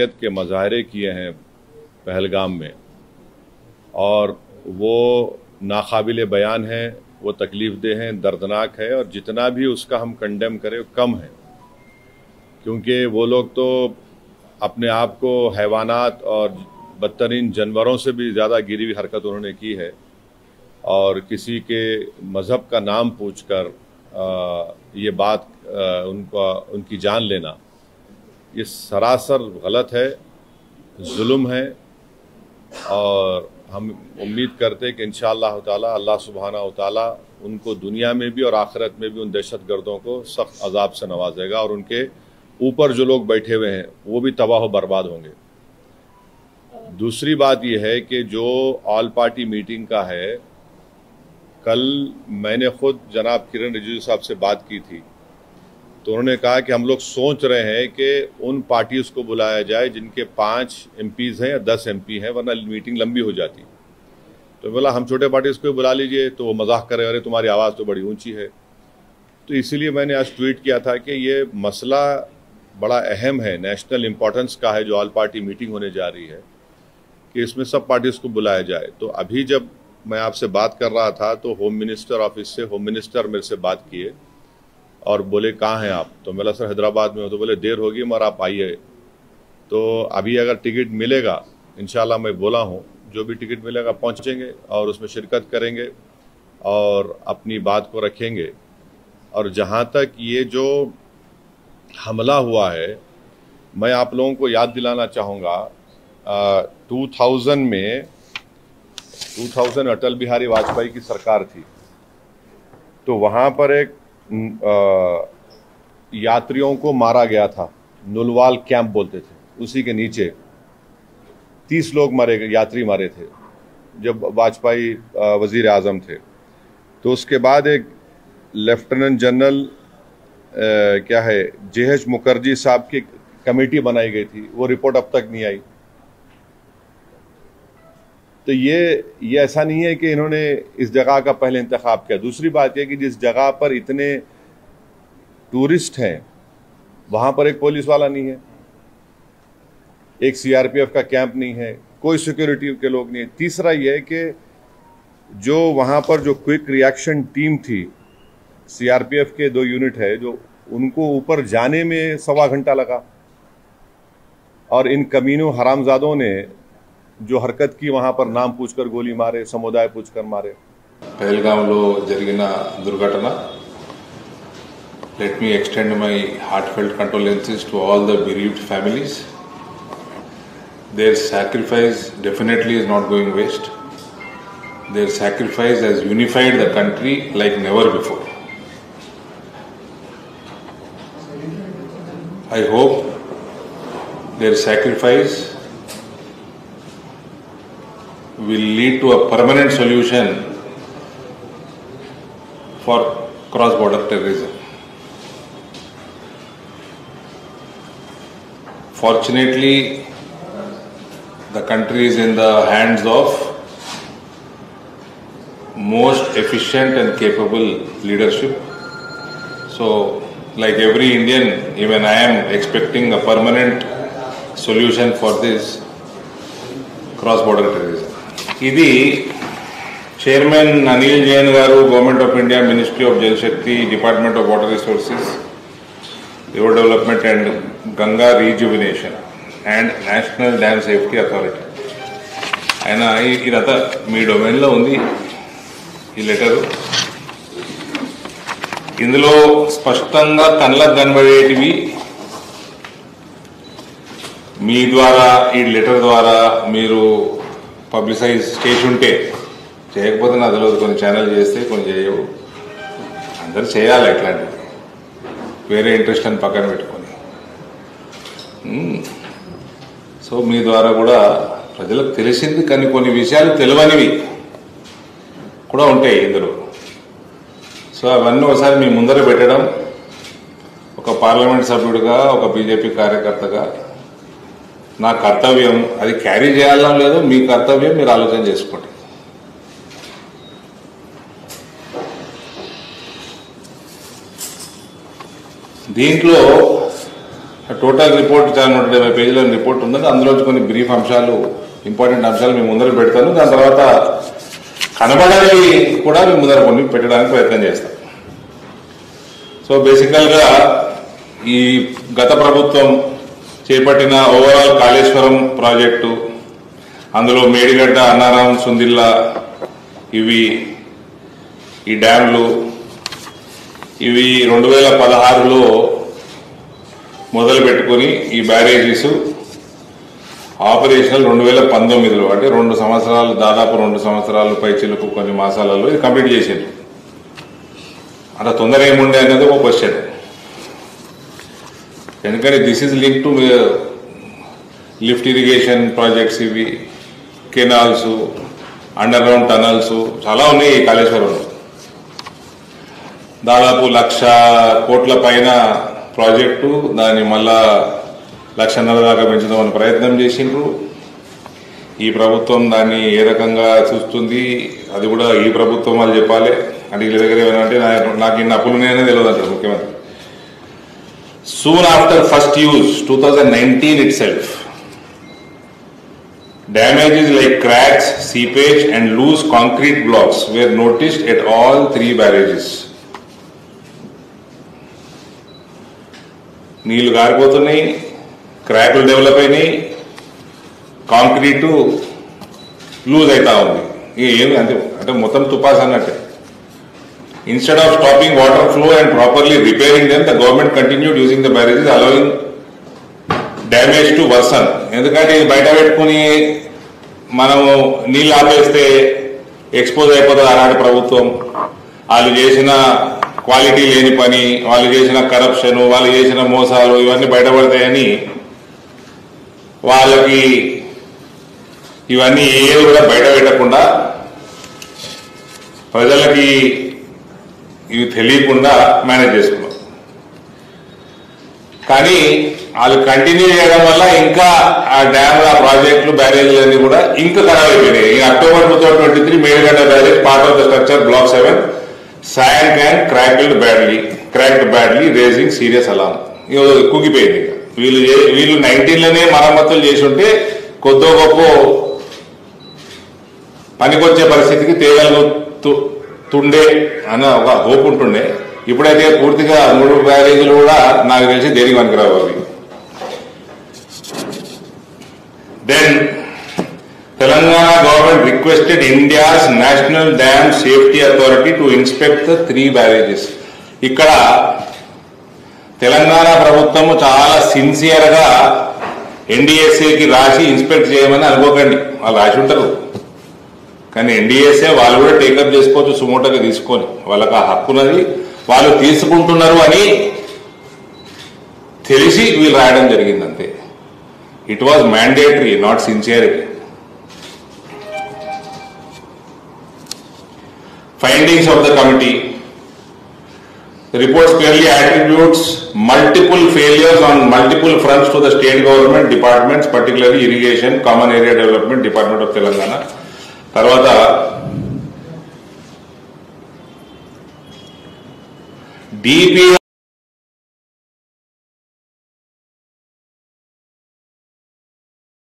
करैत के मज़ाहरे किए हैं पहलगाम में, और वो नाकाबिल बयान है, वो तकलीफ़देह हैं, दर्दनाक है, और जितना भी उसका हम कंडेम करें कम है, क्योंकि वो लोग तो अपने आप को हैवानात और बदतरीन जानवरों से भी ज़्यादा गिरी हुई हरकत उन्होंने की है। और किसी के मज़हब का नाम पूछकर ये बात उनकी जान लेना, ये सरासर गलत है, जुल्म है। और हम उम्मीद करते हैं कि इंशाअल्लाह ताला अल्लाह सुब्हानहू व तआला उनको दुनिया में भी और आखिरत में भी उन दहशतगर्दों को सख्त अजाब से नवाजेगा, और उनके ऊपर जो लोग बैठे हुए हैं वो भी तबाह व बर्बाद होंगे। दूसरी बात यह है कि जो ऑल पार्टी मीटिंग का है, कल मैंने खुद जनाब किरण रिजिजू साहब से बात की थी, तो उन्होंने कहा कि हम लोग सोच रहे हैं कि उन पार्टीज को बुलाया जाए जिनके 5 MPs हैं या 10 MP हैं, वरना मीटिंग लंबी हो जाती। तो बोला हम छोटे पार्टीज को बुला लीजिए, तो वो मजाक करे, अरे तुम्हारी आवाज़ तो बड़ी ऊंची है। तो इसीलिए मैंने आज ट्वीट किया था कि ये मसला बड़ा अहम है, नेशनल इम्पोर्टेंस का है, जो ऑल पार्टी मीटिंग होने जा रही है, कि इसमें सब पार्टीज को बुलाया जाए। तो अभी जब मैं आपसे बात कर रहा था तो होम मिनिस्टर ऑफिस से होम मिनिस्टर मेरे से बात किए और बोले कहाँ हैं आप? तो मैं सर हैदराबाद में हूँ। तो बोले देर होगी मगर आप आइए। तो अभी अगर टिकट मिलेगा, इंशाल्लाह मैं बोला हूँ, जो भी टिकट मिलेगा पहुँचेंगे और उसमें शिरकत करेंगे और अपनी बात को रखेंगे। और जहाँ तक ये जो हमला हुआ है, मैं आप लोगों को याद दिलाना चाहूँगा, 2000 अटल बिहारी वाजपेयी की सरकार थी, तो वहाँ पर एक यात्रियों को मारा गया था, नुलवाल कैंप बोलते थे, उसी के नीचे 30 लोग मारे गए, यात्री मारे थे जब वाजपेयी वजीर आजम थे। तो उसके बाद एक लेफ्टिनेंट जनरल क्या है JH मुखर्जी साहब की कमेटी बनाई गई थी, वो रिपोर्ट अब तक नहीं आई। तो ये ऐसा नहीं है कि इन्होंने इस जगह का पहले इंतखाब किया। दूसरी बात यह कि जिस जगह पर इतने टूरिस्ट हैं वहां पर एक पुलिस वाला नहीं है, एक CRPF का कैंप नहीं है, कोई सिक्योरिटी के लोग नहीं है। तीसरा यह है कि जो वहां पर जो क्विक रिएक्शन टीम थी, CRPF के 2 यूनिट है, जो उनको ऊपर जाने में 1.25 घंटा लगा, और इन कमीनों हरामजादों ने जो हरकत की वहां पर नाम पूछकर गोली मारे, समुदाय पूछकर मारे। पहलगामలో జరిగిన దుర్ఘటన, let me extend my heartfelt condolences to all the bereaved families. Their sacrifice definitely is not going waste. Their sacrifice has unified the country like never before. I hope their sacrifice will lead to a permanent solution for cross-border terrorism. Fortunately, the country is in the hands of most efficient and capable leadership. So, like every Indian, even I am expecting a permanent solution for this cross-border terrorism. ఇది chairman Anil Jain గారు, government of India, ministry of Jal Shakti, department of water resources, river development and Ganga rejuvenation and national dam safety authority, ఆయన ఇదంతా మీ డొమైన్లో ఉంది ఈ letter. ఇందులో స్పష్టంగా కళ్ళకు కనబడేటివి మీ ద్వారా, ఈ లెటర్ ద్వారా మీరు పబ్లిసైజ్ చేసి ఉంటే, చేయకపోతే నాకు తెలియదు, కొన్ని ఛానల్ చేస్తే కొన్ని చేయవు, అందరూ చేయాలి ఇట్లాంటివి, వేరే ఇంట్రెస్ట్ అని పక్కన పెట్టుకొని. సో మీ ద్వారా కూడా ప్రజలకు తెలిసింది, కానీ కొన్ని విషయాలు తెలియనివి కూడా ఉంటాయి ఇందులో. సో అవన్నీ ఒకసారి మీ ముందర పెట్టడం, ఒక పార్లమెంట్ సభ్యుడిగా, ఒక బీజేపీ కార్యకర్తగా నా కర్తవ్యం. అది క్యారీ చేయాలా లేదో మీ కర్తవ్యం, మీరు ఆలోచన చేసుకోండి. దీంట్లో టోటల్ రిపోర్ట్ చాలా 170 పేజీల రిపోర్ట్ ఉందని అందులో కొన్ని బ్రీఫ్ అంశాలు, ఇంపార్టెంట్ అంశాలు మీ ముందర పెడతాను. దాని తర్వాత కనబడాలి కూడా మీ ముందర కొన్ని పెట్టడానికి ప్రయత్నం చేస్తాం. సో బేసికల్గా ఈ గత ప్రభుత్వం చేపట్టిన ఓవరాల్ కాళేశ్వరం ప్రాజెక్టు, అందులో మేడిగడ్డ, అన్నారం, సుందిల్లా, ఇవి ఈ డ్యాంలు ఇవి 2016లో మొదలు పెట్టుకుని ఈ బ్యారేజీస్ ఆపరేషనల్ 2019లో, అంటే 2 సంవత్సరాలు, దాదాపు 2 సంవత్సరాలు పైచిలకు కొన్ని మాసాలలో ఇది కంప్లీట్ చేసిండ్రు. అంత తొందర ఏముండే అనేది ఒక క్వశ్చన్. ఎందుకంటే this is link to lift irrigation projects, ఇవి కెనాల్స్, అండర్ గ్రౌండ్ టనల్స్ చాలా ఉన్నాయి ఈ కాళేశ్వరంలో. దాదాపు 1,00,000 కోట్ల పైన ప్రాజెక్టు, దాన్ని మళ్ళా 1,50,000 దాకా పెంచుదామని ప్రయత్నం చేసిండ్రు. ఈ ప్రభుత్వం దాన్ని ఏ రకంగా చూస్తుంది అది కూడా ఈ ప్రభుత్వం వాళ్ళు చెప్పాలి. అంటే వీళ్ళ దగ్గర ఏమంటే నాకు ఇన్ని అప్పులు ఉన్నాయనే తెలియదు అంటారు ముఖ్యమంత్రి. Soon after first use 2019 itself, damages like cracks, seepage and loose concrete blocks were noticed at all 3 barrages. నీళ్లు గారిపోతున్నాయి, క్రాకులు డెవలప్ అయినాయి, కాంక్రీటు లూజ్ అవుతా ఉంది. ఏమి అంటే మొత్తం తుపాస్ అన్నట్టే. Instead of stopping water flow and properly repairing them, the government continued using the barrages, allowing damage to worsen. ఎందుకంటే ఇది బయట పెట్టుకుని మనము నీళ్ళు ఆపేస్తే ఎక్స్పోజ్ అయిపోతుంది ఆనాటి ప్రభుత్వం. వాళ్ళు చేసిన క్వాలిటీ లేని పని, వాళ్ళు చేసిన కరప్షన్, వాళ్ళు చేసిన మోసాలు ఇవన్నీ బయటపడతాయని వాళ్ళకి ఇవన్నీ ఏది కూడా బయట పెట్టకుండా ప్రజలకి ఇవి తెలియకుండా మేనేజ్ చేసుకున్నాం. కానీ వాళ్ళు కంటిన్యూ చేయడం వల్ల ఇంకా ఆ డ్యామ్, ఆ ప్రాజెక్టులు, బ్యారేజీలు అన్ని కూడా ఇంకా ఖరాబ్ అయిపోయినాయి. October 2023 Medigadda barrage part of the structure block 7 sank and cracked badly, raising serious alarm. కుగిపోయింది. వీళ్ళు 19లోనే మరమ్మతులు చేసి ఉంటే కొద్దో గొప్ప పనికొచ్చే పరిస్థితికి తేగలుగుతుండే అన్న ఒక హోప్ ఉంటుండే. ఇప్పుడైతే పూర్తిగా 3 బ్యారేజీలు కూడా నాకు తెలిసి దేనికి పనికిరావు అవి. Then Telangana government requested India's national dam safety authority to inspect the 3 barrages. ఇక్కడ తెలంగాణ ప్రభుత్వము చాలా సిన్సియర్ గా ఎన్డీఎస్ఏకి రాసి ఇన్స్పెక్ట్ చేయమని అనుకోకండి, వాళ్ళు రాసి ఉంటారు. కానీ ఎన్డీఎస్ఏ వాళ్ళు కూడా టేకప్ చేసుకోవచ్చు సుమోటోగా తీసుకొని, వాళ్ళకి ఆ హక్కున్నది, వాళ్ళు తీసుకుంటున్నారు అని తెలిసి వీళ్ళు రాయడం జరిగింది అంతే. It was mandatory, not sincerity. Findings of the committee. The report clearly attributes multiple failures on multiple fronts to the state government departments, particularly irrigation, common area development, Department of Telangana. Tarvata DPR